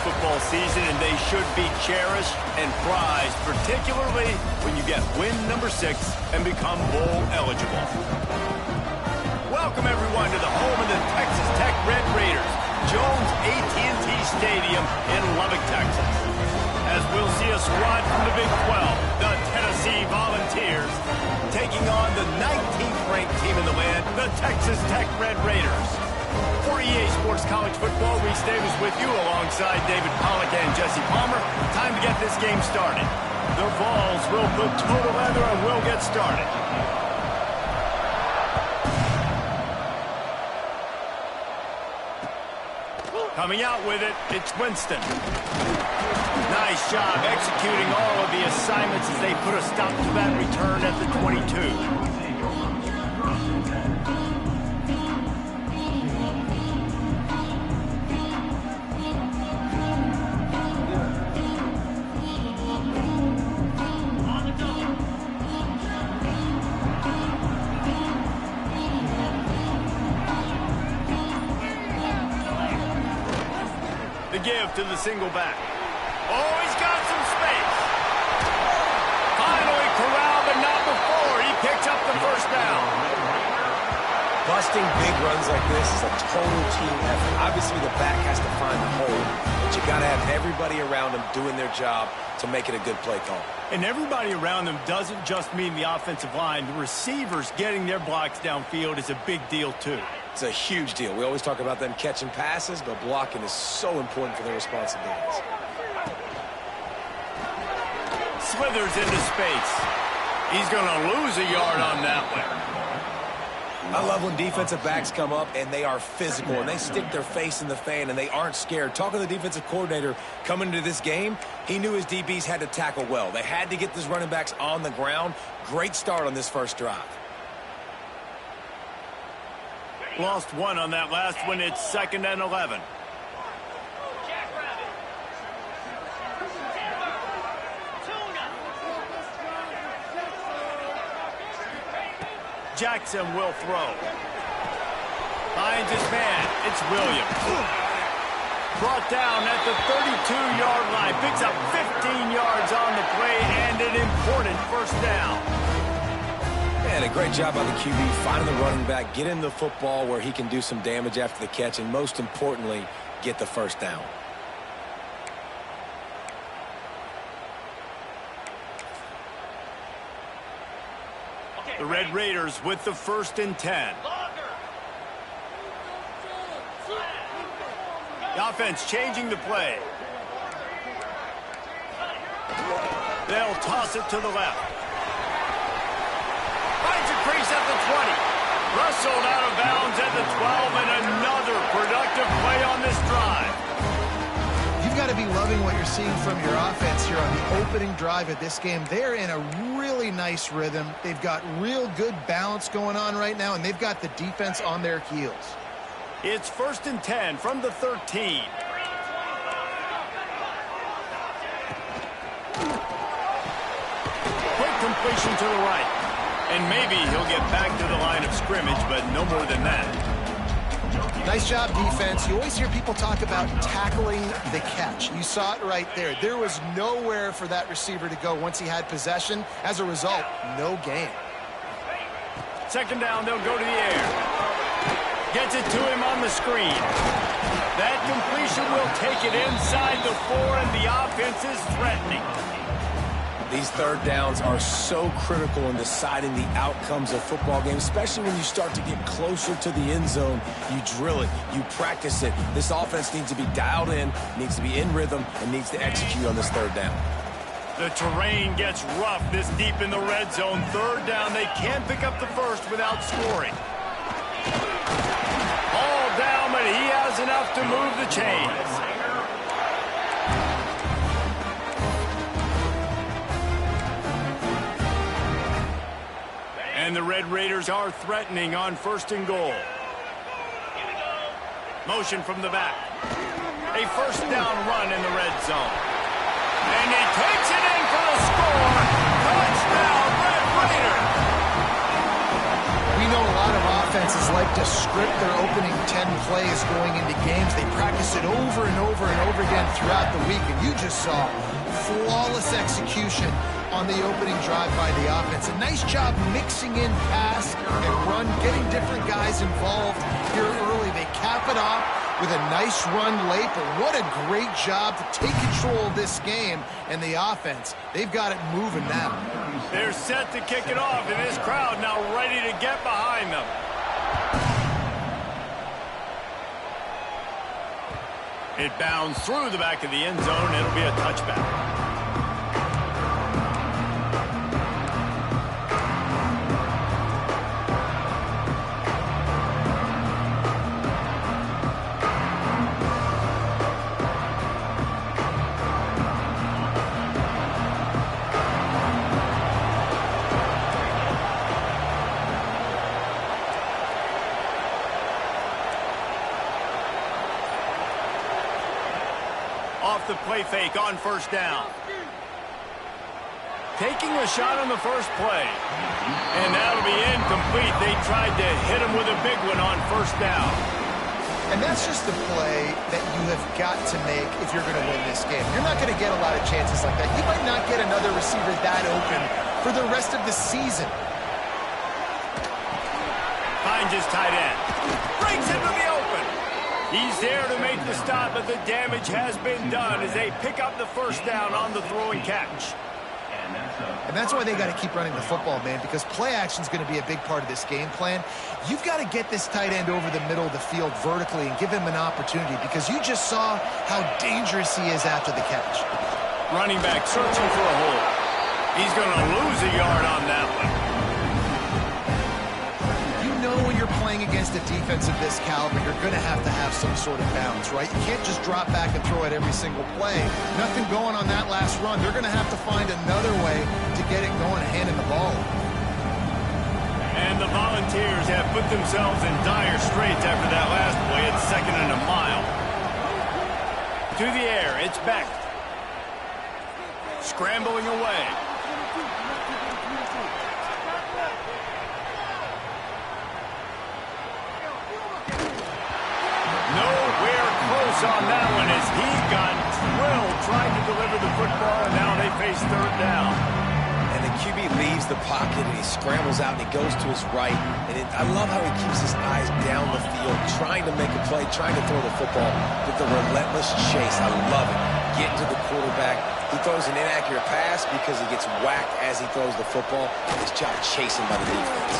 football season, and they should be cherished and prized, particularly when you get win number 6 and become bowl eligible. Welcome, everyone, to the home of the Texas Tech Red Raiders, Jones AT&T Stadium in Lubbock, Texas. As we'll see a squad from the Big 12, the Tennessee Volunteers, taking on the 19th ranked team in the land, the Texas Tech Red Raiders. For EA Sports College Football, Reese Davis with you alongside David Pollack and Jesse Palmer. Time to get this game started. The Vols will put toe to leather and we'll get started. Coming out with it, it's Winston. Nice job executing all of the assignments as they put a stop to that return at the 22. The give to the single back. Oh, he's got some space. Finally corralled, but not before. He picks up the first down. Busting big runs like this is a total team effort. Obviously, the back has to find the hole, but you got to have everybody around him doing their job to make it a good play call. And everybody around them doesn't just mean the offensive line. The receivers getting their blocks downfield is a big deal, too. It's a huge deal. We always talk about them catching passes, but blocking is so important for their responsibilities. Slithers into space. He's going to lose a yard on that one. I love when defensive backs come up and they are physical and they stick their face in the fan and they aren't scared. Talking to the defensive coordinator coming into this game, he knew his DBs had to tackle well. They had to get these running backs on the ground. Great start on this first drive. Lost one on that last one. It's 2nd and 11. Jackson will throw. Finds his man. It's Williams. Brought down at the 32-yard line. Picks up 15 yards on the play and an important first down. And a great job by the QB finding the running back, get him the football where he can do some damage after the catch, and most importantly, get the first down. The Red Raiders with the 1st and 10. The offense changing the play. They'll toss it to the left. Finds a crease at the 20. Rustled out of bounds at the 12, and another productive play on this drive. You've got to be loving what you're seeing from your offense here on the opening drive of this game. They're in a really nice rhythm. They've got real good balance going on right now, and they've got the defense on their heels. It's 1st and 10 from the 13. Quick completion to the right. And maybe he'll get back to the line of scrimmage, but no more than that. Nice job, defense. You always hear people talk about tackling the catch. You saw it right there. There was nowhere for that receiver to go once he had possession. As a result, no gain. 2nd down, they'll go to the air. Gets it to him on the screen. That completion will take it inside the 4, and the offense is threatening. These third downs are so critical in deciding the outcomes of football games, especially when you start to get closer to the end zone. You drill it, you practice it. This offense needs to be dialed in, needs to be in rhythm, and needs to execute on this third down. The terrain gets rough this deep in the red zone. 3rd down, they can't pick up the first without scoring. All down, but he has enough to move the chains. And the Red Raiders are threatening on 1st and goal. Motion from the back. A 1st down run in the red zone. And he takes it in for the score. Touchdown, Red Raiders! We know a lot of offenses like to script their opening 10 plays going into games. They practice it over and over and over again throughout the week, and you just saw flawless execution on the opening drive by the offense. A nice job mixing in pass and run, getting different guys involved here early. They cap it off with a nice run late, but what a great job to take control of this game. And the offense, they've got it moving now. They're set to kick it off, and this crowd now ready to get behind them. It bounds through the back of the end zone. It'll be a touchback. Off the play fake on first down. Taking a shot on the first play. And that'll be incomplete. They tried to hit him with a big one on first down. And that's just the play that you have got to make if you're going to win this game. You're not going to get a lot of chances like that. You might not get another receiver that open for the rest of the season. Finds his tight end. Breaks into the open. He's there to make the stop, but the damage has been done as they pick up the first down on the throw and catch. And that's why they got to keep running the football, man, because play action is going to be a big part of this game plan. You've got to get this tight end over the middle of the field vertically and give him an opportunity, because you just saw how dangerous he is after the catch. Running back searching for a hole. He's going to lose a yard on that one. When you're playing against a defense of this caliber, you're going to have some sort of balance, right? You can't just drop back and throw it every single play. Nothing going on that last run. They're going to have to find another way to get it going, handing the ball. And the Volunteers have put themselves in dire straits after that last play. It's 2nd and a mile. To the air, it's Beck. Scrambling away. Nowhere close on that one as he got drilled trying to deliver the football, and now they face 3rd down. And the QB leaves the pocket, and he scrambles out, and he goes to his right. And I love how he keeps his eyes down the field, trying to make a play, trying to throw the football with the relentless chase. I love it. Get to the quarterback. He throws an inaccurate pass because he gets whacked as he throws the football. His job chasing by the defense.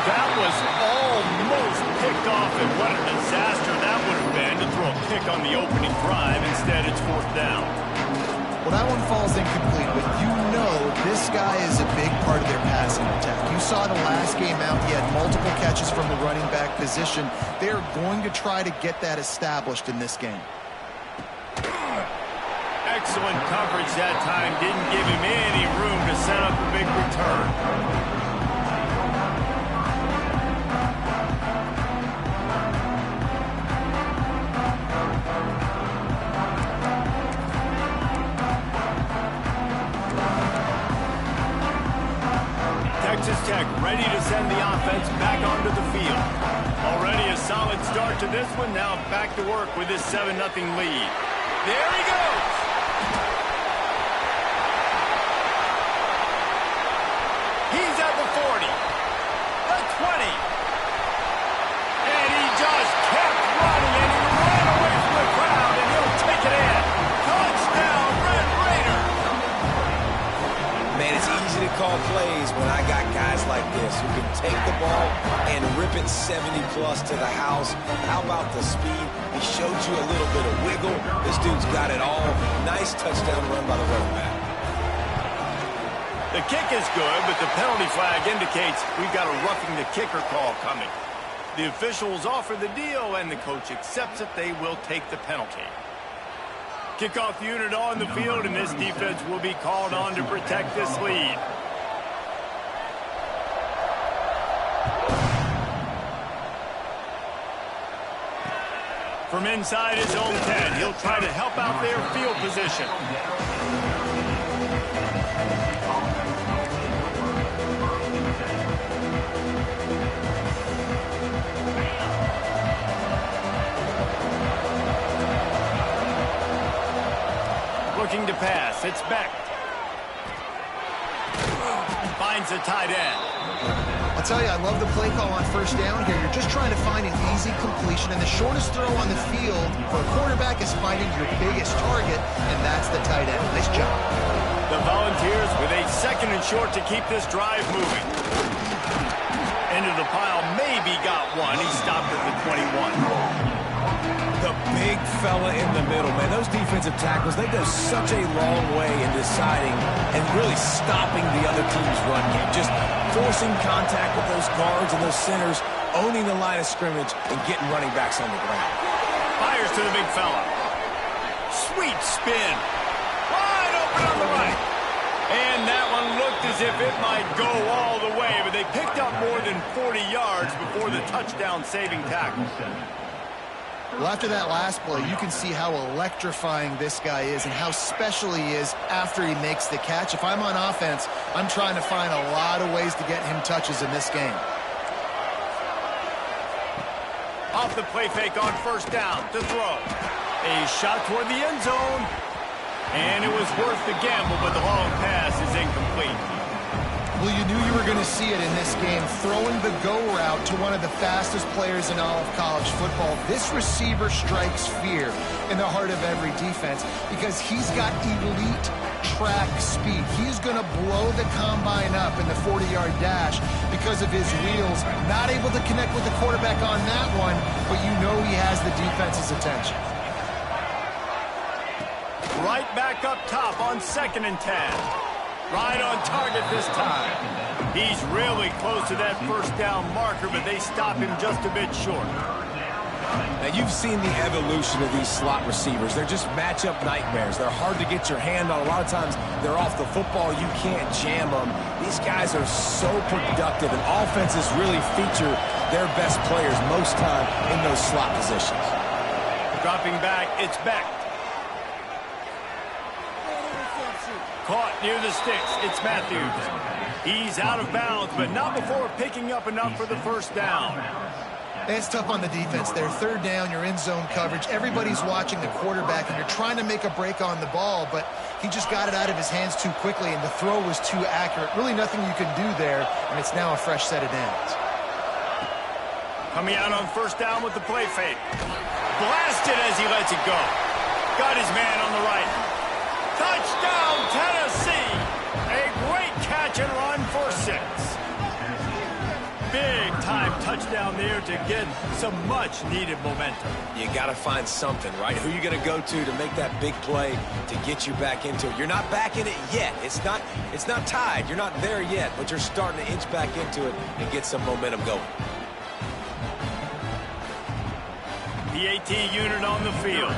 That was almost picked off, and what a disaster that would have been to throw a pick on the opening drive. Instead, it's 4th down. Well, that one falls incomplete, but you know this guy is a big part of their passing attack. You saw the last game out. He had multiple catches from the running back position. They're going to try to get that established in this game. Excellent coverage that time. Didn't give him any room to set up a big return. Texas Tech ready to send the offense back onto the field. Already a solid start to this one. Now back to work with this 7-0 lead. There he goes. He's at the 40, the 20. And he just kept running, and he ran away from the crowd, and he'll take it in. Touchdown, Red Raider. Man, it's easy to call plays when I got guys like this who can take the ball and rip it 70-plus to the house. How about the speed? He showed you a little bit of wiggle. This dude's got it all. Nice touchdown run by the running back. The kick is good, but the penalty flag indicates we've got a roughing the kicker call coming. The officials offer the deal, and the coach accepts it. They will take the penalty. Kickoff unit on the field, and this defense will be called on to protect this lead. From inside his own 10, he'll try to help out their field position. Looking to pass. It's Beck. Finds a tight end. I'll tell you, I love the play call on first down here. You're just trying to find an easy completion, and the shortest throw on the field for a quarterback is finding your biggest target, and that's the tight end. Nice job. The Volunteers with a 2nd and short to keep this drive moving. Into the pile, maybe got one. He stopped at the 21. The big fella in the middle, man. Those defensive tackles, they go such a long way in deciding and really stopping the other team's run game. Just forcing contact with those guards and those centers, owning the line of scrimmage, and getting running backs on the ground. Fires to the big fella. Sweet spin. Wide open on the right. And that one looked as if it might go all the way, but they picked up more than 40 yards before the touchdown-saving tackle. Well, after that last play, you can see how electrifying this guy is and how special he is after he makes the catch. If I'm on offense, I'm trying to find a lot of ways to get him touches in this game. Off the play fake on first down to throw. A shot toward the end zone. And it was worth the gamble, but the long pass is incomplete. Well, you knew you were going to see it in this game, throwing the go route to one of the fastest players in all of college football. This receiver strikes fear in the heart of every defense because he's got elite track speed. He's going to blow the combine up in the 40-yard dash because of his wheels. Not able to connect with the quarterback on that one, but you know he has the defense's attention. Right back up top on 2nd and 10. Right on target this time. He's really close to that first down marker, but they stop him just a bit short. Now, you've seen the evolution of these slot receivers. They're just matchup nightmares. They're hard to get your hand on. A lot of times, they're off the football. You can't jam them. These guys are so productive, and offenses really feature their best players most time in those slot positions. Dropping back, it's Beck. Caught near the sticks. It's Matthews. He's out of bounds, but not before picking up enough for the first down. It's tough on the defense there. 3rd down, you're in zone coverage. Everybody's watching the quarterback, and you're trying to make a break on the ball, but he just got it out of his hands too quickly, and the throw was too accurate. Really nothing you can do there, and it's now a fresh set of downs. Coming out on first down with the play fake. Blasted as he lets it go. Got his man on the right. Touchdown, Tennessee! A great catch and run for 6. Big-time touchdown there to get some much-needed momentum. You got to find something, right? Who are you going to go to make that big play to get you back into it? You're not back in it yet. It's not tied. You're not there yet, but you're starting to inch back into it and get some momentum going. PAT unit on the field.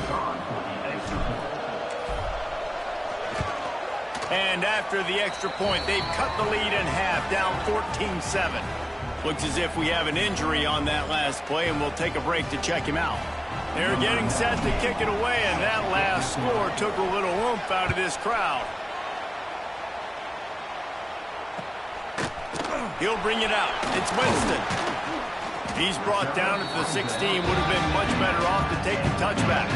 And after the extra point, they've cut the lead in half, down 14-7. Looks as if we have an injury on that last play, and we'll take a break to check him out. They're getting set to kick it away, and that last score took a little oomph out of this crowd. He'll bring it out. It's Winston. He's brought down at the 16. Would have been much better off to take the touchback.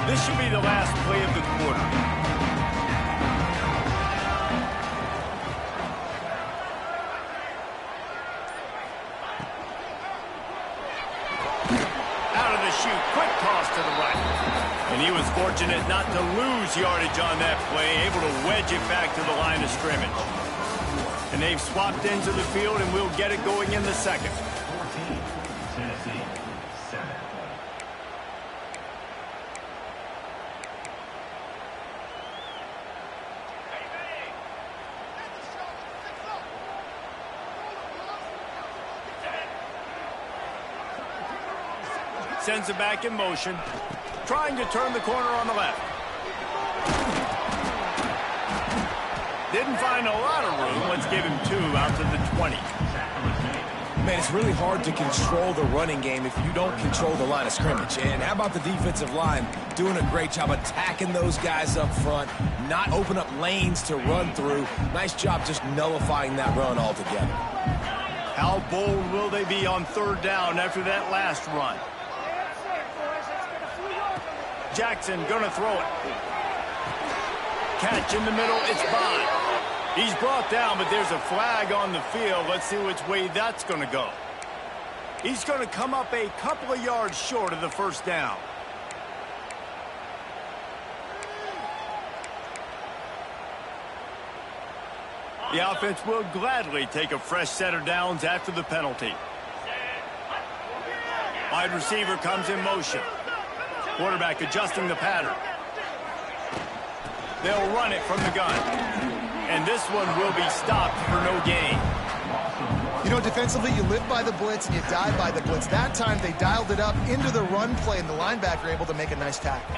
This should be the last play of the quarter. Out of the chute, quick toss to the right. And he was fortunate not to lose yardage on that play, able to wedge it back to the line of scrimmage. And they've swapped into the field, and we'll get it going in the second. Sends it back in motion, trying to turn the corner on the left. Didn't find a lot of room. Let's give him 2 out to the 20. Man, it's really hard to control the running game if you don't control the line of scrimmage. And how about the defensive line doing a great job attacking those guys up front, not open up lanes to run through. Nice job just nullifying that run altogether. How bold will they be on third down after that last run? Jackson gonna throw it. Catch in the middle, it's Bond. He's brought down, but there's a flag on the field. Let's see which way that's going to go. He's going to come up a couple of yards short of the first down. The offense will gladly take a fresh set of downs after the penalty. Wide receiver comes in motion. Quarterback adjusting the pattern. They'll run it from the gun. And this one will be stopped for no gain. You know, defensively, you live by the blitz and you die by the blitz. That time, they dialed it up into the run play, and the linebacker able to make a nice tackle.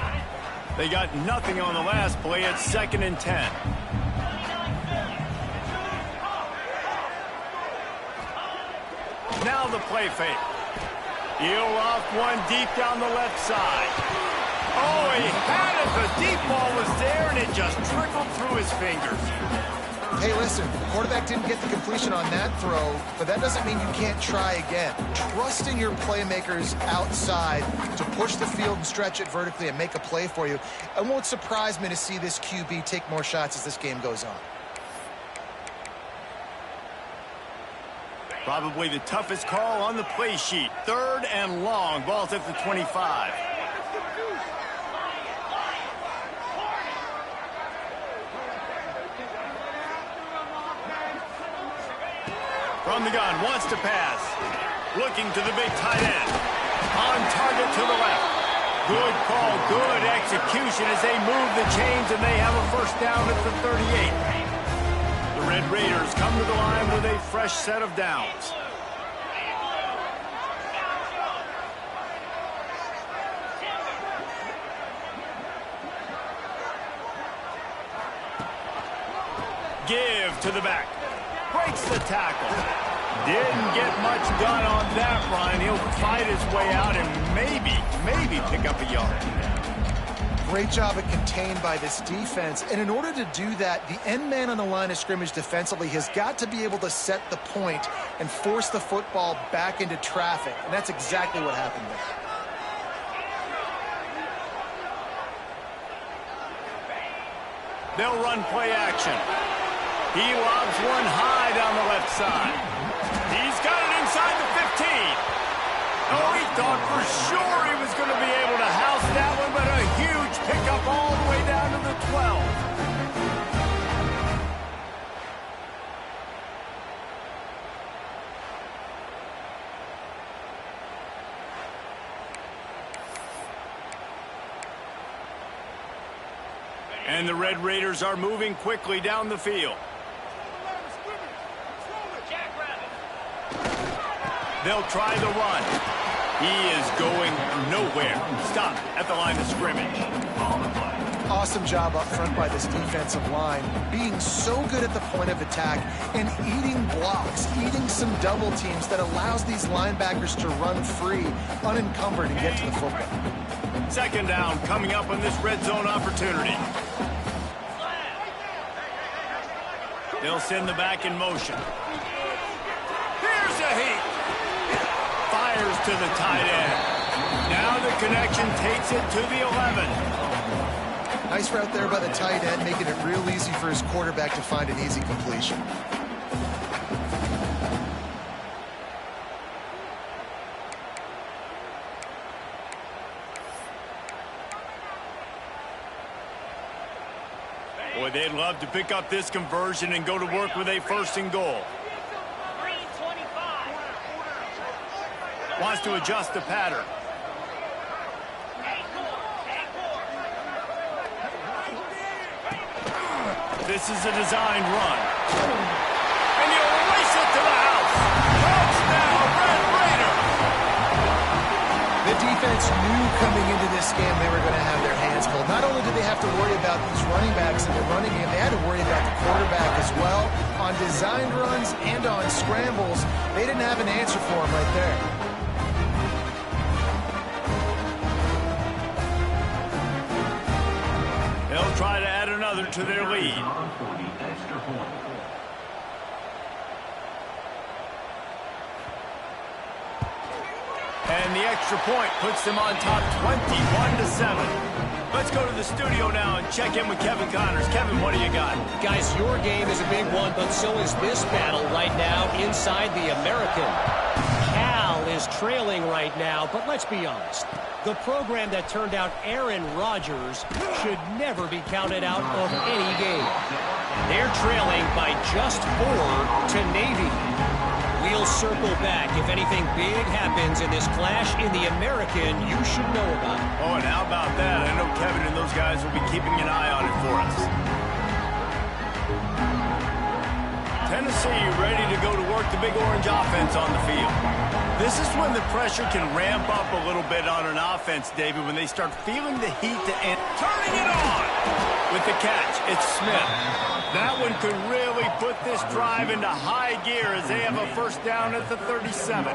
They got nothing on the last play. It's 2nd and 10. Now the play fake. He'll off one deep down the left side. Oh, he had it. The deep ball was there, and it just trickled through his fingers. Hey, listen, the quarterback didn't get the completion on that throw, but that doesn't mean you can't try again. Trusting your playmakers outside to push the field and stretch it vertically and make a play for you. It won't surprise me to see this QB take more shots as this game goes on. Probably the toughest call on the play sheet. 3rd and long. Ball's at the 25. From the gun, wants to pass. Looking to the big tight end. On target to the left. Good call, good execution as they move the chains, and they have a first down at the 38. The Red Raiders come to the line with a fresh set of downs. Give to the back. Breaks the tackle. Didn't get much done on that run. He'll fight his way out and maybe pick up a yard. Great job at contained by this defense. And in order to do that, the end man on the line of scrimmage defensively has got to be able to set the point and force the football back into traffic. And that's exactly what happened there. They'll run play action. He lobs one high down the left side. He's got it inside the 15. Oh, he thought for sure he was going to be able to house that one, but a huge pickup all the way down to the 12. And the Red Raiders are moving quickly down the field. They'll try the run. He is going nowhere. Stop at the line of scrimmage. Awesome job up front by this defensive line, being so good at the point of attack and eating blocks, eating some double teams that allows these linebackers to run free, unencumbered, and get to the football. 2nd down coming up on this red zone opportunity. They'll send the back in motion. Here's a heat. Fires to the tight end. Now the connection takes it to the 11. Nice route there by the tight end, making it real easy for his quarterback to find an easy completion. Boy, they'd love to pick up this conversion and go to work with a 1st and goal. Wants to adjust the pattern. This is a designed run. And he'll race it to the house. Touchdown, Red Raider! The defense knew coming into this game they were going to have their hands full. Not only did they have to worry about these running backs in the running game, they had to worry about the quarterback as well. on designed runs and on scrambles, they didn't have an answer for him right there. They'll try to add another to their lead. And the extra point puts them on top 21-7. Let's go to the studio now and check in with Kevin Connors. Kevin, what do you got? Guys, your game is a big one, but so is this battle right now inside the American. Cal is trailing right now, but let's be honest. The program that turned out Aaron Rodgers should never be counted out of any game. They're trailing by just 4 to Navy. We'll circle back if anything big happens in this clash in the American you should know about. Oh, and how about that? I know Kevin and those guys will be keeping an eye on it for us. Tennessee ready to go to work the big orange offense on the field. This is when the pressure can ramp up a little bit on an offense, David, when they start feeling the heat and turning it on. With the catch, it's Smith. That one could really put this drive into high gear as they have a first down at the 37.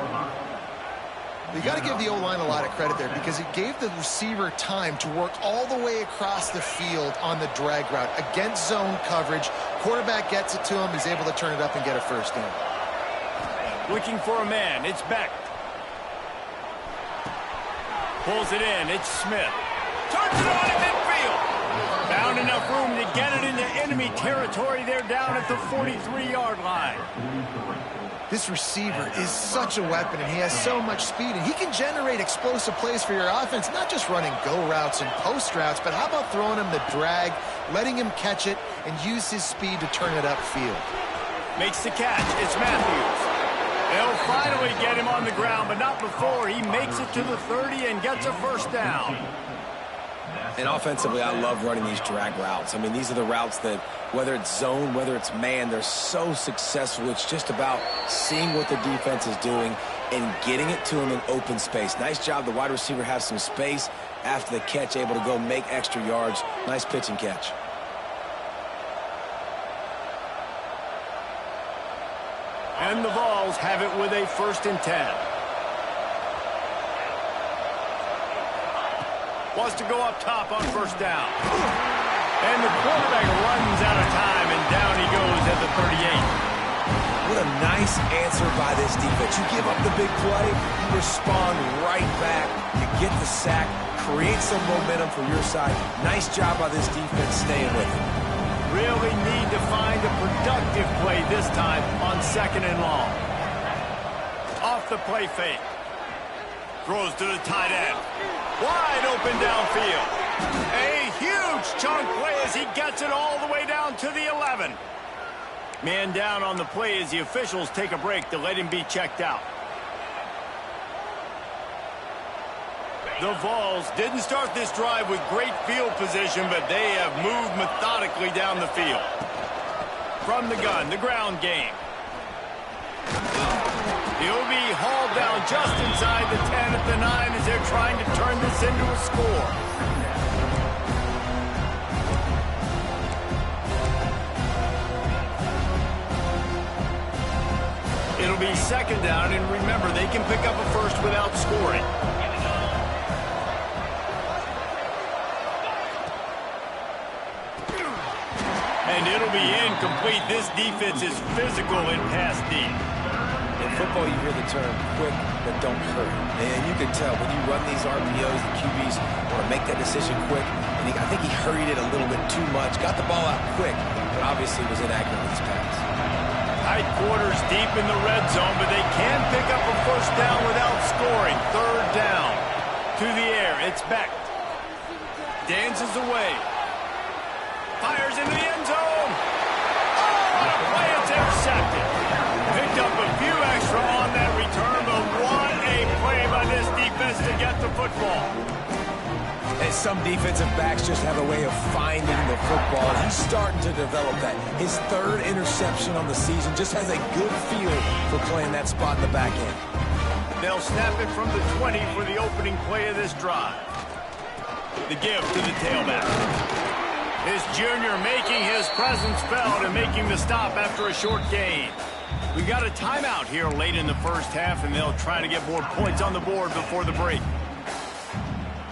You got to give the O-line a lot of credit there because it gave the receiver time to work all the way across the field on the drag route against zone coverage. Quarterback gets it to him. He's able to turn it up and get a first down. Looking for a man. It's Beck. Pulls it in. It's Smith. Turns it on in midfield. Found enough room to get it into enemy territory. They're down at the 43-yard line. This receiver is such a weapon, and he has so much speed, and he can generate explosive plays for your offense, not just running go routes and post routes, but how about throwing him the drag, letting him catch it, and use his speed to turn it upfield. Makes the catch. It's Matthews. They'll finally get him on the ground, but not before he makes it to the 30 and gets a first down. And offensively, I love running these drag routes. I mean, these are the routes that, whether it's zone, whether it's man, they're so successful. It's just about seeing what the defense is doing and getting it to him in open space. Nice job. The wide receiver has some space after the catch, able to go make extra yards. Nice pitch and catch. And the Vols have it with a 1st and 10. Wants to go up top on first down. And the quarterback runs out of time, and down he goes at the 38. What a nice answer by this defense. You give up the big play, you respond right back, you get the sack, create some momentum for your side. Nice job by this defense staying with it. Really need to find a productive play this time on 2nd and long. Off the play fake. Throws to the tight end. Wide open downfield. A huge chunk play as he gets it all the way down to the 11. Man down on the play as the officials take a break to let him be checked out. The Vols didn't start this drive with great field position, but they have moved methodically down the field. From the gun, the ground game. He'll be hauled down just inside the 10 at the 9 as they're trying to turn this into a score. It'll be 2nd down, and remember, they can pick up a first without scoring. And it'll be incomplete. This defense is physical in pass deep. In football, you hear the term quick but don't hurt. And you can tell when you run these RPOs, the QBs want to make that decision quick. And I think he hurried it a little bit too much. Got the ball out quick, but obviously was inaccurate with his pass. Tight quarters deep in the red zone, but they can pick up a first down without scoring. 3rd down. To the air, it's Beck. Dances away. Fires into the end zone. Oh, what a play, it's intercepted. Picked up a few extra on that return, but what a play by this defense to get the football. And some defensive backs just have a way of finding the football. And he's starting to develop that. His 3rd interception on the season, just has a good feel for playing that spot in the back end. They'll snap it from the 20 for the opening play of this drive. The give to the tailback. This junior making his presence felt and making the stop after a short gain. We got a timeout here late in the first half, and they'll try to get more points on the board before the break.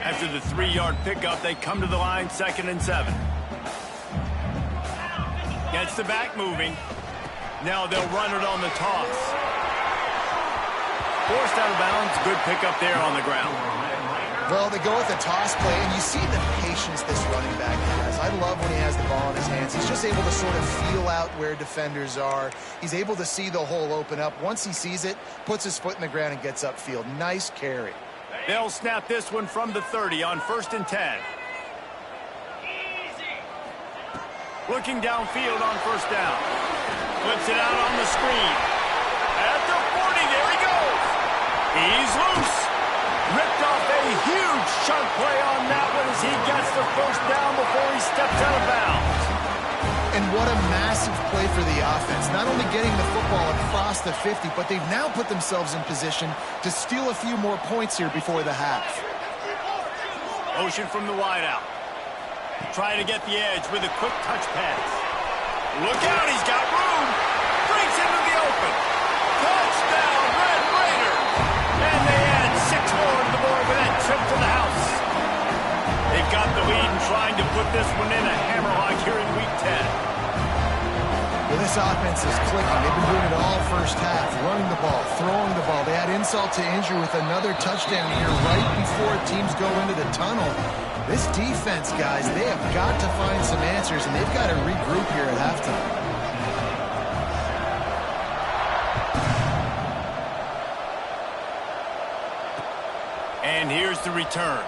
After the 3-yard pickup, they come to the line 2nd and 7. Gets the back moving. Now they'll run it on the toss. Forced out of bounds. Good pickup there on the ground. Well, they go with a toss play, and you see the patience this running back has. I love when he has the ball in his hands. He's just able to sort of feel out where defenders are. He's able to see the hole open up. Once he sees it, puts his foot in the ground and gets upfield. Nice carry. They'll snap this one from the 30 on 1st and 10. Looking downfield on 1st down. Flips it out on the screen. At the 40, there he goes. He's loose. Ripped off a huge chunk play on that one as he gets the 1st down before he steps out of bounds. And what a massive play for the offense. Not only getting the football across the 50, but they've now put themselves in position to steal a few more points here before the half. Motion from the wideout. Trying to get the edge with a quick touch pass. Look out, he's got room. Breaks into the open. Touchdown, Red Raiders. And they add 6 more to the board with that trip to the house. They've got the lead and trying to put this one in a hammerlock here in Week 10. Well, this offense is clicking. They've been doing it all first half. Running the ball, throwing the ball. They had insult to injury with another touchdown here right before teams go into the tunnel. This defense, guys, they have got to find some answers, and they've got to regroup here at halftime. And here's the return.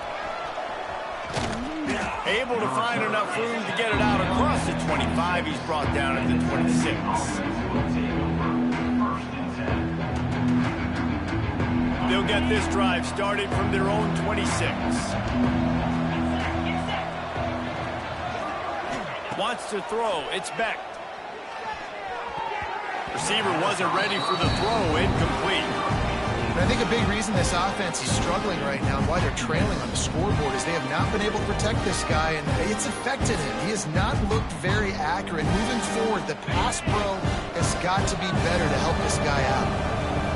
Able to find enough room to get it out across the 25. He's brought down at the 26. They'll get this drive started from their own 26. Wants to throw. It's Beck. Receiver wasn't ready for the throw. Incomplete. I think a big reason this offense is struggling right now and why they're trailing on the scoreboard is they have not been able to protect this guy, and it's affected him. He has not looked very accurate. Moving forward, the pass pro has got to be better to help this guy out.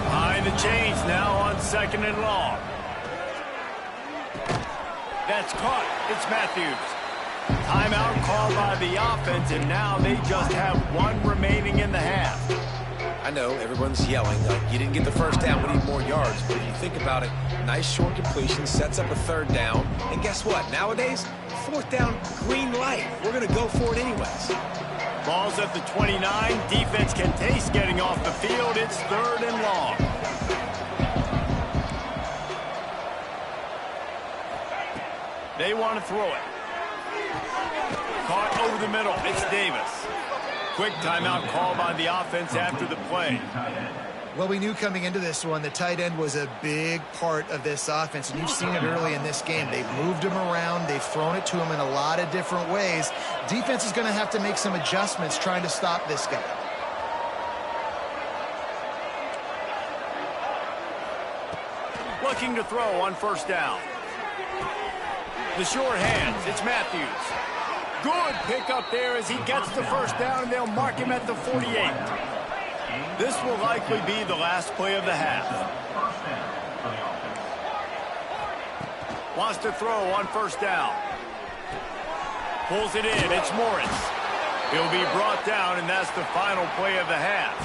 Behind the chains now on 2nd and long. That's caught. It's Matthews. Timeout called by the offense, and now they just have 1 remaining in the half. I know everyone's yelling, you didn't get the 1st down, we need more yards. But if you think about it, nice short completion, sets up a 3rd down. And guess what? Nowadays, 4th down, green light. We're going to go for it anyways. Ball's at the 29. Defense can taste getting off the field. It's 3rd and long. They want to throw it. Caught over the middle. It's Davis. Quick timeout call by the offense after the play. Well, we knew coming into this one the tight end was a big part of this offense, and you've seen it early in this game. They've moved him around. They've thrown it to him in a lot of different ways. Defense is going to have to make some adjustments trying to stop this guy. Looking to throw on 1st down. The short hands. It's Matthews. Good pickup there as he gets the 1st down, and they'll mark him at the 48. This will likely be the last play of the half. Wants to throw on 1st down. Pulls it in. It's Morris. He'll be brought down, and that's the final play of the half.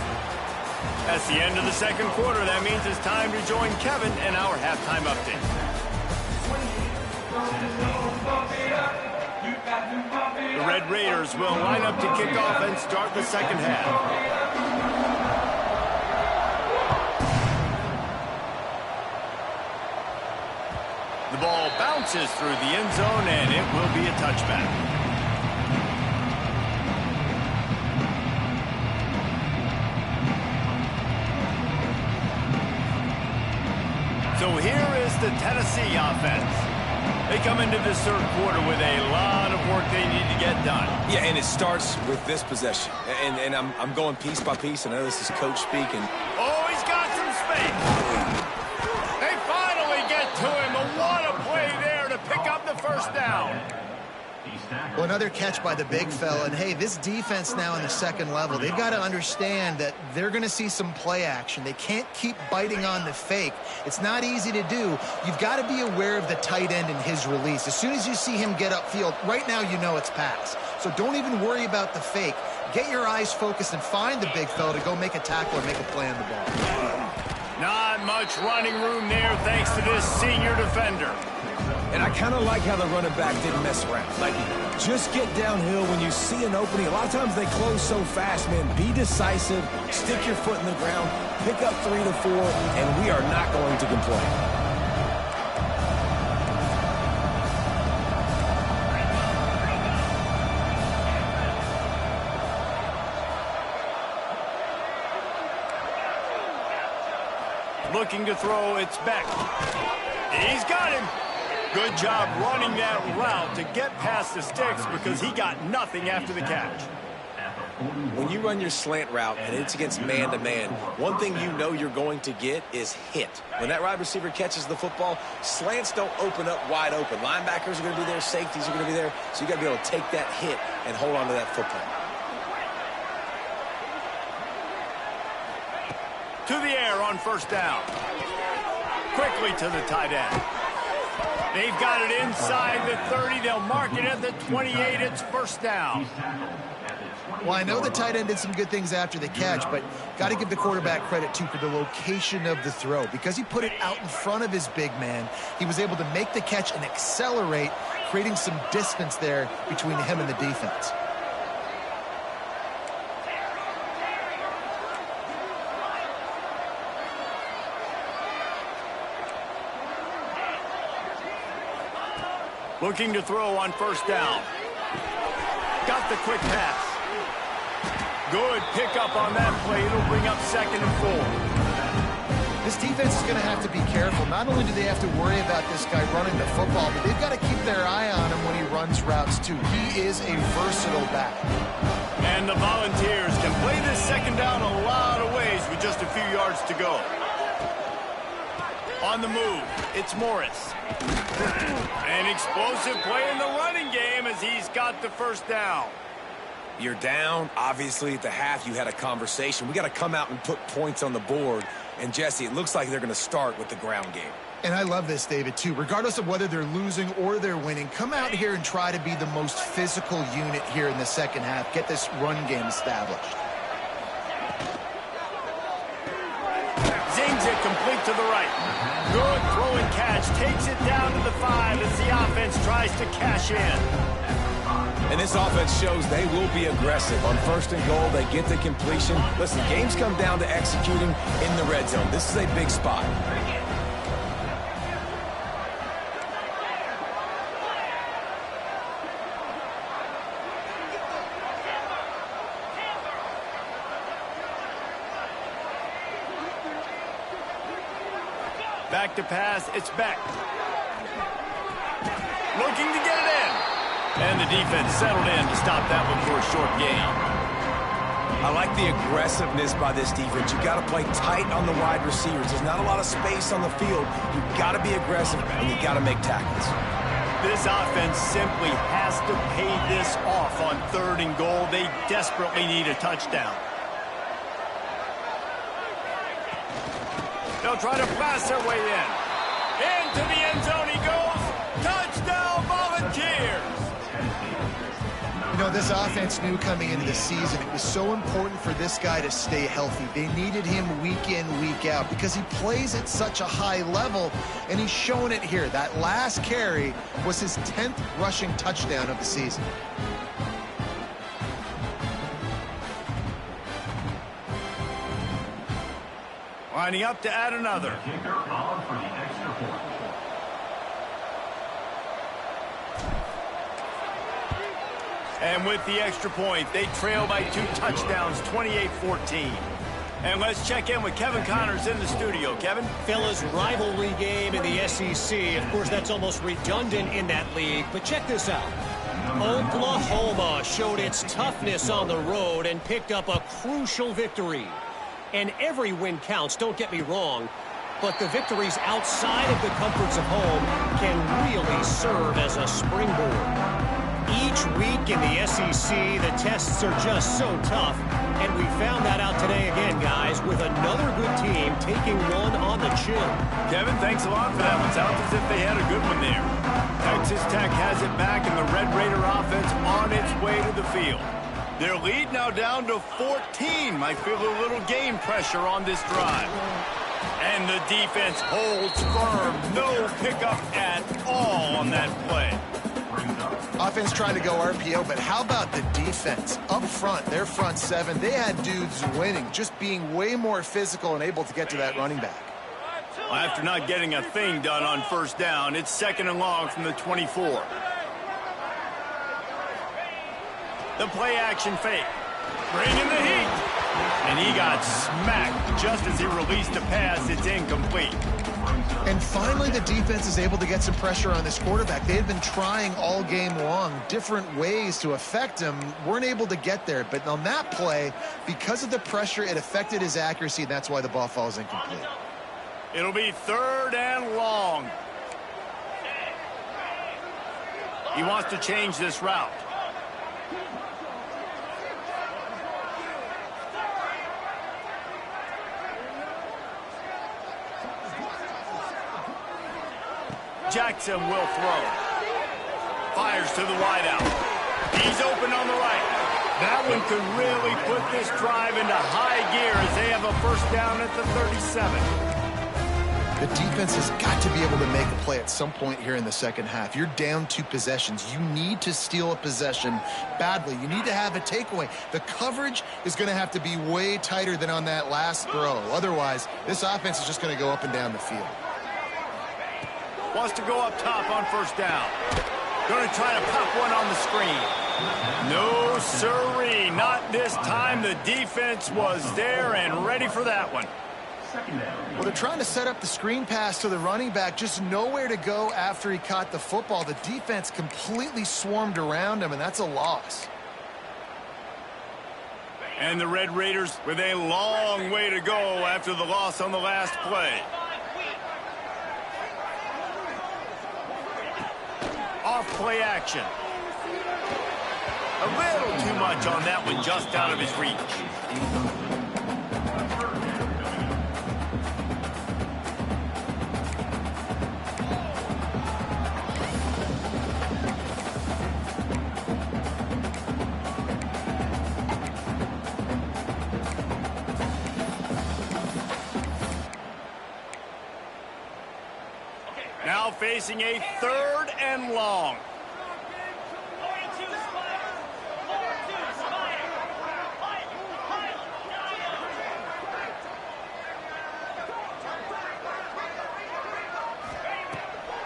That's the end of the 2nd quarter. That means it's time to join Kevin and our halftime update. The Red Raiders will line up to kick off and start the 2nd half. The ball bounces through the end zone, and it will be a touchback. So here is the Tennessee offense. They come into this 3rd quarter with a lot of work they need to get done. Yeah, and it starts with this possession. And I'm going piece by piece. I know this is coach speaking. Oh, he's got some space. They finally get to him. What a play there to pick up the 1st down. Well, another catch by the big fella. And, hey, this defense now in the second level, they've got to understand that they're going to see some play action. They can't keep biting on the fake. It's not easy to do. You've got to be aware of the tight end and his release. As soon as you see him get upfield, right now you know it's pass. So don't even worry about the fake. Get your eyes focused and find the big fella to go make a tackle or make a play on the ball. Not much running room there thanks to this senior defender. And I kind of like how the running back didn't mess around. Like, just get downhill when you see an opening. A lot of times they close so fast, man. Be decisive, stick your foot in the ground, pick up 3 to 4, and we are not going to complain. Looking to throw, it's Beck. He's got him. Good job running that route to get past the sticks because he got nothing after the catch. When you run your slant route and it's against man-to-man, one thing you know you're going to get is hit. When that wide receiver catches the football, slants don't open up wide open. Linebackers are going to be there, safeties are going to be there, so you got to be able to take that hit and hold on to that football. To the air on first down. Quickly to the tight end. They've got it inside the 30. They'll mark it at the 28. It's first down. Well, I know the tight end did some good things after the catch, but got to give the quarterback credit, too, for the location of the throw. Because he put it out in front of his big man, he was able to make the catch and accelerate, creating some distance there between him and the defense. Looking to throw on first down. Got the quick pass. Good pickup on that play. It'll bring up 2nd and 4. This defense is going to have to be careful. Not only do they have to worry about this guy running the football, but they've got to keep their eye on him when he runs routes, too. He is a versatile back. And the Volunteers can play this 2nd down a lot of ways with just a few yards to go. On the move, it's Morris. An explosive play in the running game as he's got the first down. You're down. Obviously, at the half, you had a conversation. We got to come out and put points on the board. And, Jesse, it looks like they're going to start with the ground game. And I love this, David, too. Regardless of whether they're losing or they're winning, come out here and try to be the most physical unit here in the second half. Get this run game established. Zings it complete to the right. Good throw and catch. Takes it down to the 5 as the offense tries to cash in. And this offense shows they will be aggressive. On 1st and goal, they get the completion. Listen, games come down to executing in the red zone. This is a big spot. Back to pass, it's Beck. Looking to get it in. And the defense settled in to stop that one for a short gain. I like the aggressiveness by this defense. You got to play tight on the wide receivers. There's not a lot of space on the field. You got to be aggressive, and you got to make tackles. This offense simply has to pay this off on 3rd and goal. They desperately need a touchdown. They'll try to pass their way in. Into the end zone he goes. Touchdown, Volunteers! You know, this offense knew coming into the season it was so important for this guy to stay healthy. They needed him week in, week out because he plays at such a high level, and he's shown it here. That last carry was his 10th rushing touchdown of the season. Lining up to add another. And with the extra point, they trail by 2 touchdowns, 28-14. And let's check in with Kevin Connors in the studio. Kevin? Fellas, rivalry game in the SEC. Of course, that's almost redundant in that league. But check this out. Oklahoma showed its toughness on the road and picked up a crucial victory. And every win counts, don't get me wrong. But the victories outside of the comforts of home can really serve as a springboard. Each week in the SEC, the tests are just so tough. And we found that out today again, guys, with another good team taking one on the chin. Kevin, thanks a lot for that one. Sounds as if they had a good one there. Texas Tech has it back, and the Red Raider offense on its way to the field. Their lead now down to 14. Might feel a little game pressure on this drive. And the defense holds firm. No pickup at all on that play. Offense trying to go RPO, but how about the defense? Up front, their front seven, they had dudes winning, just being way more physical and able to get to that running back. Well, after not getting a thing done on first down, it's 2nd and long from the 24. The play action fake. Bringing the heat. And he got smacked just as he released a pass. It's incomplete. And finally, the defense is able to get some pressure on this quarterback. They had been trying all game long different ways to affect him. Weren't able to get there. But on that play, because of the pressure, it affected his accuracy. And that's why the ball falls incomplete. It'll be 3rd and long. He wants to change this route. Jackson will throw. Fires to the wideout. He's open on the right. That one could really put this drive into high gear as they have a first down at the 37. The defense has got to be able to make a play at some point here in the second half. You're down 2 possessions. You need to steal a possession badly. You need to have a takeaway. The coverage is going to have to be way tighter than on that last throw. Otherwise, this offense is just going to go up and down the field. Wants to go up top on first down. Going to try to pop one on the screen. No, sirree. Not this time. The defense was there and ready for that one. Well, they're trying to set up the screen pass to the running back. Just nowhere to go after he caught the football. The defense completely swarmed around him, and that's a loss. And the Red Raiders with a long way to go after the loss on the last play. Off play action. A little too much on that one, just out of his reach. Now facing a 3rd and long.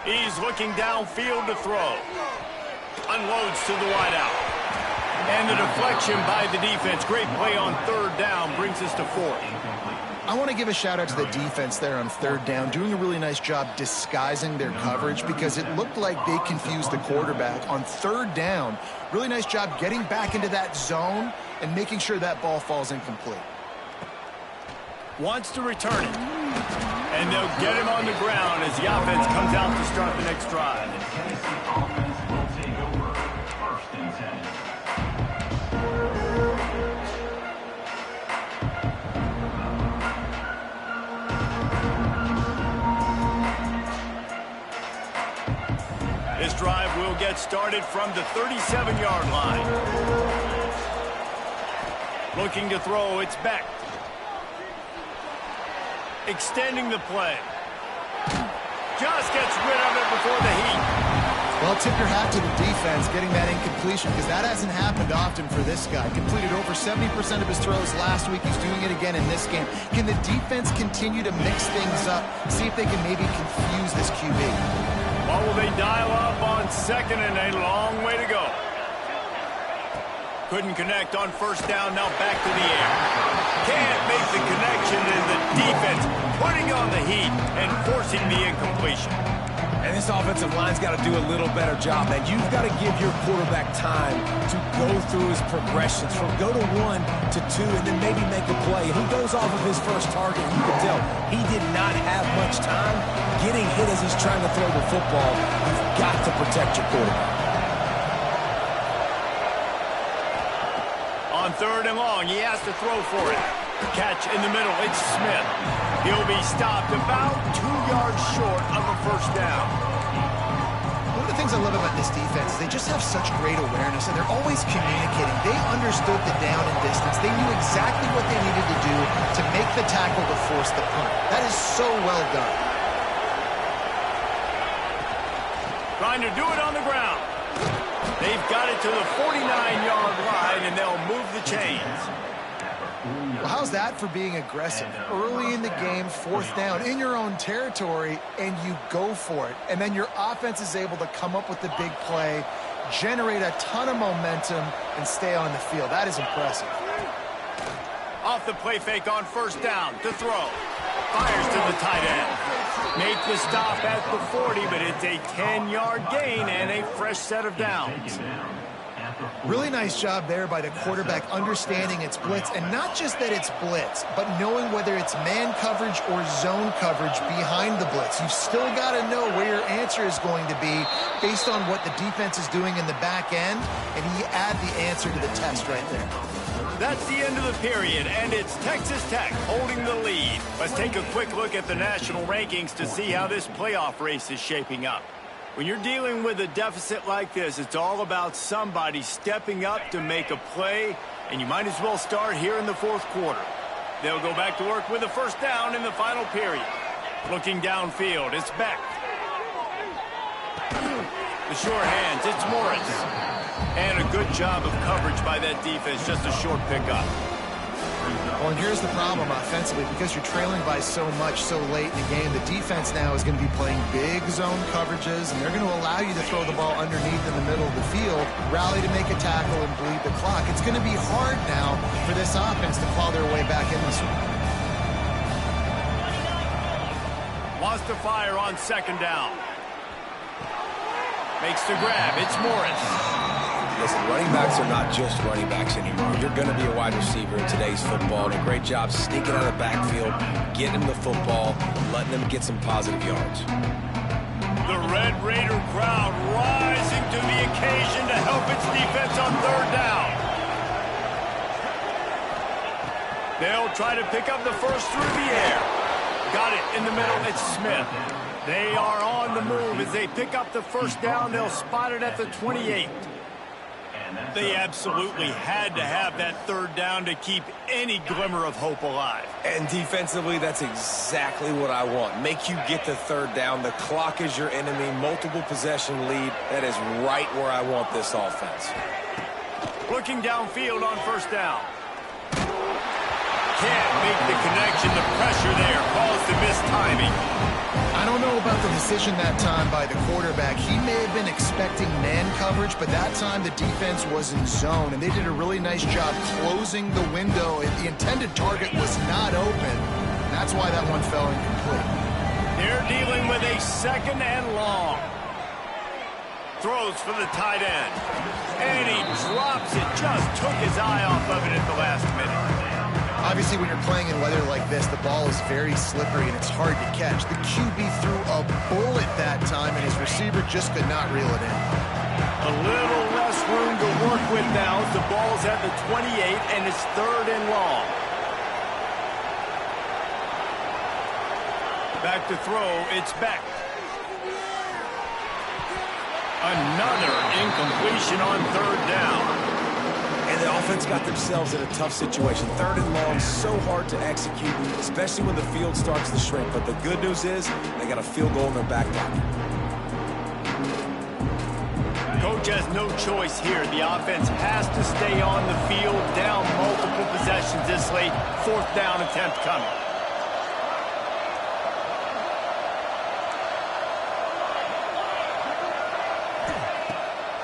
He's looking downfield to throw. Unloads to the wideout. And the deflection by the defense. Great play on 3rd down brings us to 4th. I want to give a shout out to the defense there on 3rd down, doing a really nice job disguising their coverage because it looked like they confused the quarterback on 3rd down. Really nice job getting back into that zone and making sure that ball falls incomplete. Wants to return it. And they'll get him on the ground as the offense comes out to start the next drive. This drive will get started from the 37-yard line. Looking to throw, it's back. Extending the play. Just gets rid of it before the heat. Well, tip your hat to the defense getting that incompletion because that hasn't happened often for this guy. Completed over 70% of his throws last week. He's doing it again in this game. Can the defense continue to mix things up? See if they can maybe confuse this QB. Or will they dial up on 2nd and a long way to go? Couldn't connect on first down, now back to the air. Can't make the connection, and the defense putting on the heat and forcing the incompletion. And this offensive line's got to do a little better job, man. You've got to give your quarterback time to go through his progressions from go to 1 to 2 and then maybe make a play. And he goes off of his first target. You can tell he did not have much time getting hit as he's trying to throw the football. You've got to protect your quarterback. 3rd and long, he has to throw for it. Catch in the middle, it's Smith. He'll be stopped about 2 yards short of a 1st down. One of the things I love about this defense is they just have such great awareness, and they're always communicating. They understood the down and distance. They knew exactly what they needed to do to make the tackle to force the punt. That is so well done. Trying to do it on the ground. They've got it to the 49-yard line, and they'll move the chains. Well, how's that for being aggressive? Early in the game, 4th down, in your own territory, and you go for it. And then your offense is able to come up with the big play, generate a ton of momentum, and stay on the field. That is impressive. Off the play fake on 1st down to throw. Fires to the tight end. Make the stop at the 40, but it's a 10-yard gain and a fresh set of downs. Really nice job there by the quarterback understanding it's blitz, and not just that it's blitz, but knowing whether it's man coverage or zone coverage behind the blitz. You've still got to know where your answer is going to be based on what the defense is doing in the back end, and you add the answer to the test right there. That's the end of the period, and it's Texas Tech holding the lead. Let's take a quick look at the national rankings to see how this playoff race is shaping up. When you're dealing with a deficit like this, it's all about somebody stepping up to make a play, and you might as well start here in the 4th quarter. They'll go back to work with a 1st down in the final period. Looking downfield, it's Beck. The short hands, it's Morris. And a good job of coverage by that defense, just a short pickup. Well, and here's the problem offensively. Because you're trailing by so much so late in the game, the defense now is going to be playing big zone coverages, and they're going to allow you to throw the ball underneath in the middle of the field, rally to make a tackle, and bleed the clock. It's going to be hard now for this offense to claw their way back in this one. Wants to fire on 2nd down. Makes the grab. It's Morris. Listen, running backs are not just running backs anymore. You're going to be a wide receiver in today's football, and a great job sneaking out of the backfield, getting him the football, letting them get some positive yards. The Red Raider crowd rising to the occasion to help its defense on 3rd down. They'll try to pick up the 1st through the air. Got it in the middle. It's Smith. They are on the move as they pick up the 1st down. They'll spot it at the 28. They absolutely had to have that 3rd down to keep any glimmer of hope alive. And defensively, that's exactly what I want. Make you get the 3rd down. The clock is your enemy. Multiple possession lead. That is right where I want this offense. Looking downfield on 1st down. Can't make the connection. The pressure there caused the missed timing. I don't know about the decision that time by the quarterback. He may have been expecting man coverage, but that time the defense was in zone, and they did a really nice job closing the window. The intended target was not open. That's why that one fell incomplete. They're dealing with a 2nd and long. Throws for the tight end. And he drops it. Just took his eye off of it at the last minute. Obviously, when you're playing in weather like this, the ball is very slippery and it's hard to catch. The QB threw a bullet that time, and his receiver just could not reel it in. A little less room to work with now as the ball's at the 28, and it's 3rd and long. Back to throw, it's Beck. Another incompletion on 3rd down. And the offense got themselves in a tough situation. 3rd and long, so hard to execute, especially when the field starts to shrink. But the good news is they got a field goal in their back pocket. Coach has no choice here. The offense has to stay on the field, down multiple possessions this late. 4th down attempt coming.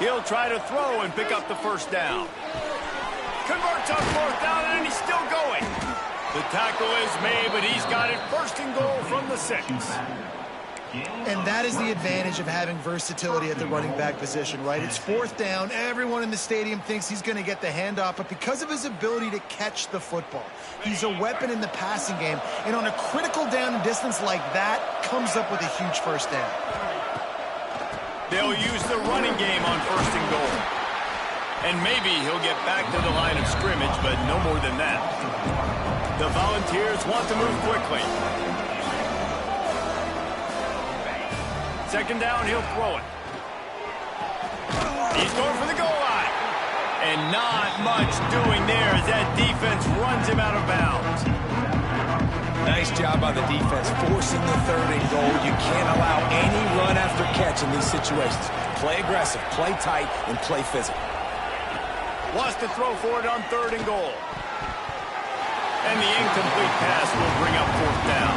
He'll try to throw and pick up the 1st down. Converts on 4th down, and he's still going. The tackle is made, but he's got it 1st and goal from the 6. And that is the advantage of having versatility at the running back position, right? It's 4th down. Everyone in the stadium thinks he's going to get the handoff, but because of his ability to catch the football, he's a weapon in the passing game. And on a critical down and distance like that, comes up with a huge 1st down. They'll use the running game on 1st and goal. And maybe he'll get back to the line of scrimmage, but no more than that. The Volunteers want to move quickly. Second down, he'll throw it. He's going for the goal line. And not much doing there as that defense runs him out of bounds. Nice job by the defense forcing the 3rd and goal. You can't allow any run after catch in these situations. Play aggressive, play tight, and play physical. Wants to throw for it on 3rd and goal. And the incomplete pass will bring up 4th down.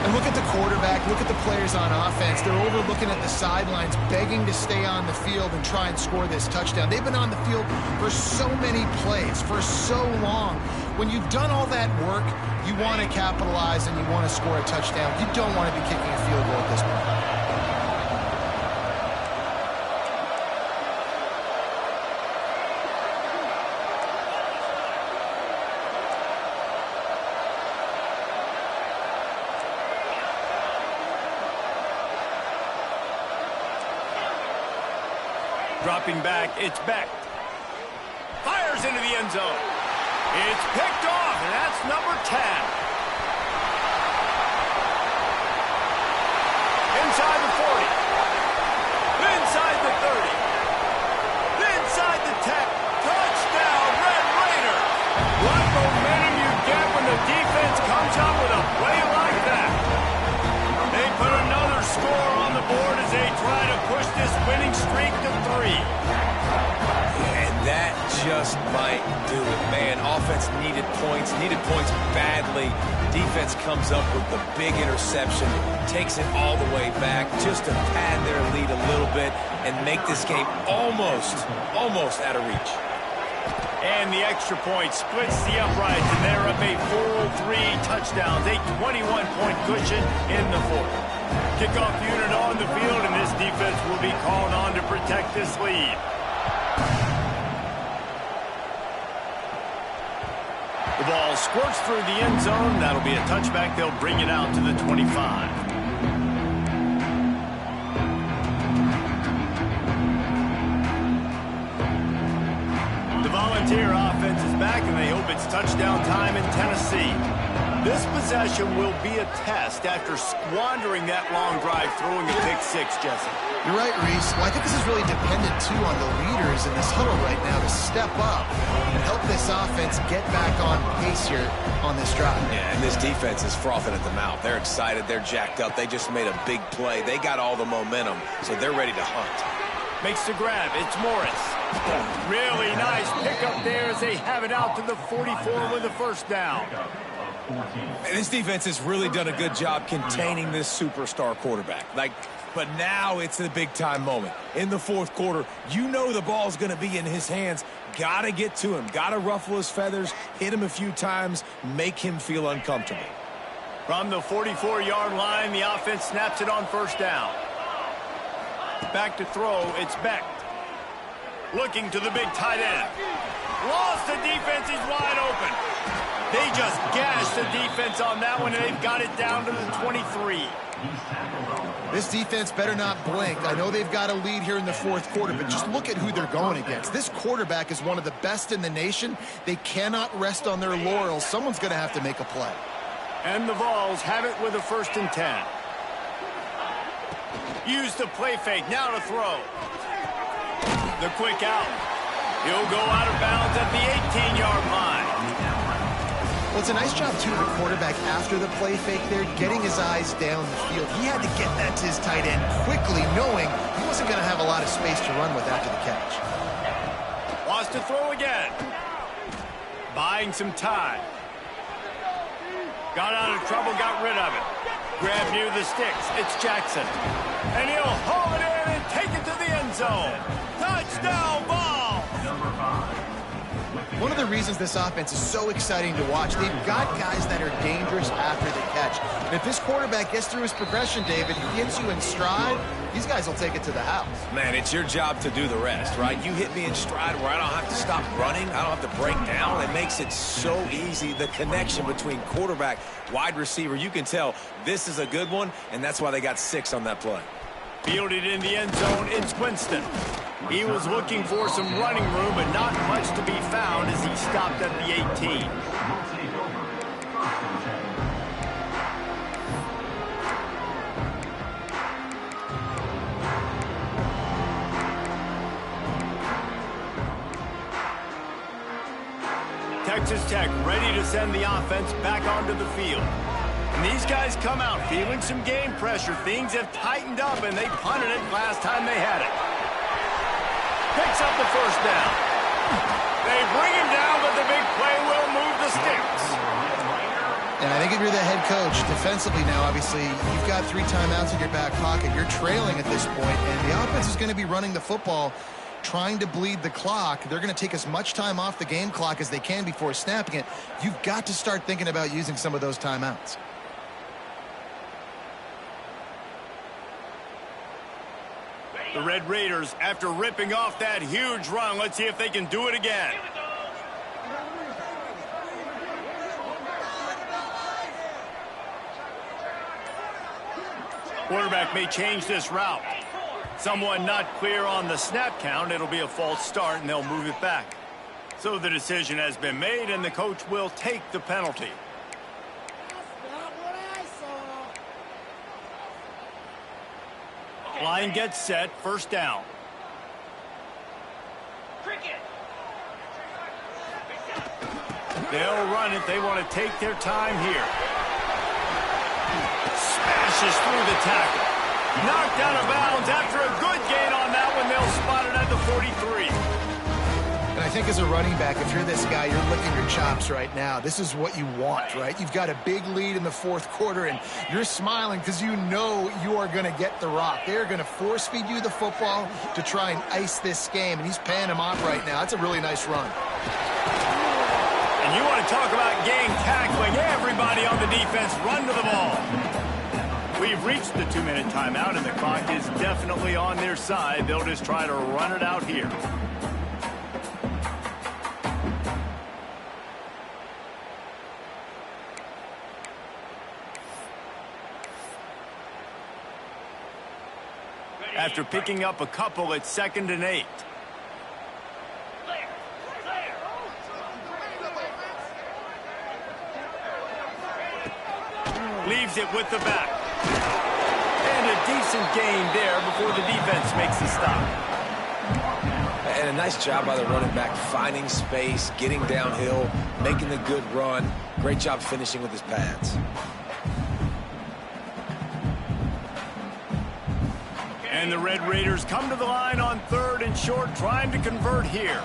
And look at the quarterback, look at the players on offense. They're overlooking at the sidelines, begging to stay on the field and try and score this touchdown. They've been on the field for so many plays, for so long. When you've done all that work, you want to capitalize and you want to score a touchdown. You don't want to be kicking a field goal at this point. Dropping back, it's Beck. Fires into the end zone. It's picked off, and that's number 10. Inside the 40. Inside the 30. Inside the 10. Touchdown, Red Raiders. What momentum you get when the defense comes up with a play like that. They put another score on the board as they try to push this winning streak to 3. And that just might do it, man. Offense needed points badly. Defense comes up with the big interception, takes it all the way back just to pad their lead a little bit and make this game almost out of reach. And the extra point splits the uprights, and they're up a full 3 touchdowns, a 21-point cushion in the 4th. Kickoff unit on the field, and this defense will be called on to protect this lead. The ball squirts through the end zone. That'll be a touchback. They'll bring it out to the 25. The Volunteer offense is back, and they hope it's touchdown time in Tennessee. This possession will be a test after squandering that long drive throwing a pick-6, Jesse. You're right, Reese. Well, I think this is really dependent, too, on the leaders in this huddle right now to step up and help this offense get back on pace here on this drive. Yeah, and this defense is frothing at the mouth. They're excited. They're jacked up. They just made a big play. They got all the momentum, so they're ready to hunt. Makes the grab. It's Morris. Really nice pickup there as they have it out to the 44 with the 1st down. And this defense has really done a good job containing this superstar quarterback. But now it's a big-time moment. In the 4th quarter, you know the ball's going to be in his hands. Got to get to him. Got to ruffle his feathers, hit him a few times, make him feel uncomfortable. From the 44-yard line, the offense snaps it on 1st down. Back to throw, it's Beck. Looking to the big tight end. Lost the defense, he's wide open. They just gashed the defense on that one, and they've got it down to the 23. This defense better not blink. I know they've got a lead here in the 4th quarter, but just look at who they're going against. This quarterback is one of the best in the nation. They cannot rest on their laurels. Someone's going to have to make a play. And the Vols have it with a 1st and 10. Use the play fake, now to throw. The quick out. He'll go out of bounds at the 18-yard line. Well, it's a nice job, too, of the quarterback after the play fake there, getting his eyes down the field. He had to get that to his tight end quickly, knowing he wasn't going to have a lot of space to run with after the catch. Wants to throw again. Buying some time. Got out of trouble, got rid of it. Grab near the sticks. It's Jackson. And he'll haul it in and take it to the end zone. Touchdown ball! Number 5. One of the reasons this offense is so exciting to watch, they've got guys that are dangerous after the catch. And if this quarterback gets through his progression, David, he gets you in stride, these guys will take it to the house. Man, it's your job to do the rest, right? You hit me in stride where I don't have to stop running. I don't have to break down. It makes it so easy. The connection between quarterback, wide receiver, you can tell this is a good one, and that's why they got 6 on that play. Fielded in the end zone, it's Winston. He was looking for some running room, but not much to be found as he stopped at the 18. Texas Tech ready to send the offense back onto the field. And these guys come out feeling some game pressure. Things have tightened up, and they punted it last time they had it. Picks up the first down. They bring him down, but the big play will move the sticks. And I think if you're the head coach, defensively now, obviously, you've got 3 timeouts in your back pocket. You're trailing at this point, and the offense is going to be running the football, trying to bleed the clock. They're going to take as much time off the game clock as they can before snapping it. You've got to start thinking about using some of those timeouts. The Red Raiders, after ripping off that huge run, let's see if they can do it again. Quarterback may change this route. Someone not clear on the snap count. It'll be a false start, and they'll move it back. So the decision has been made, and the coach will take the penalty. Line gets set, first down. They'll run it. They want to take their time here. Smashes through the tackle. Knocked out of bounds after a good gain on that one. They'll spot it at the 43. And I think as a running back, if you're this guy, you're licking your chops right now. This is what you want, right? You've got a big lead in the fourth quarter, and you're smiling because you know you are going to get the rock. They're going to force feed you the football to try and ice this game, and he's paying him off right now. That's a really nice run. And you want to talk about game tackling. Everybody on the defense run to the ball. We've reached the 2-minute timeout, and the clock is definitely on their side. They'll just try to run it out here. After picking up a couple, it's 2nd and 8. Leaves it with the back. And a decent gain there before the defense makes the stop. And a nice job by the running back, finding space, getting downhill, making the good run. Great job finishing with his pads. And the Red Raiders come to the line on 3rd and short, trying to convert here.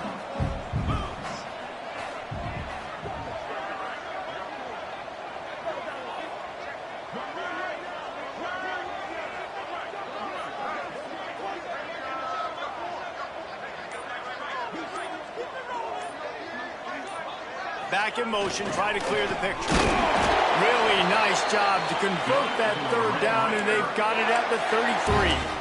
Back in motion, try to clear the picture. Really nice job to convert that 3rd down, and they've got it at the 33.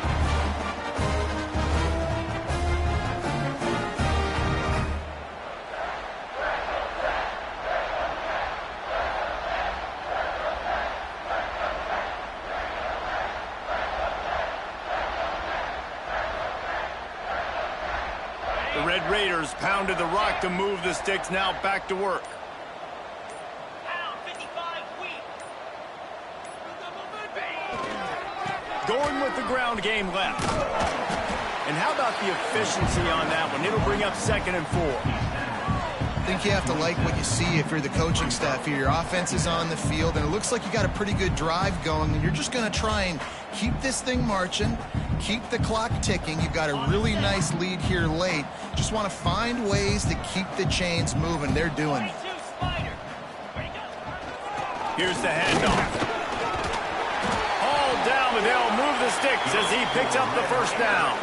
The Red Raiders pounded the rock to move the sticks, now back to work. Going with the ground game left. And how about the efficiency on that one? It'll bring up 2nd and 4. I think you have to like what you see if you're the coaching staff here. Your offense is on the field, and it looks like you got a pretty good drive going, and you're just going to try and keep this thing marching, keep the clock ticking. You've got a really nice lead here late. Just want to find ways to keep the chains moving. They're doing it. Here's the handoff. All down, but they'll move the sticks as he picks up the first down.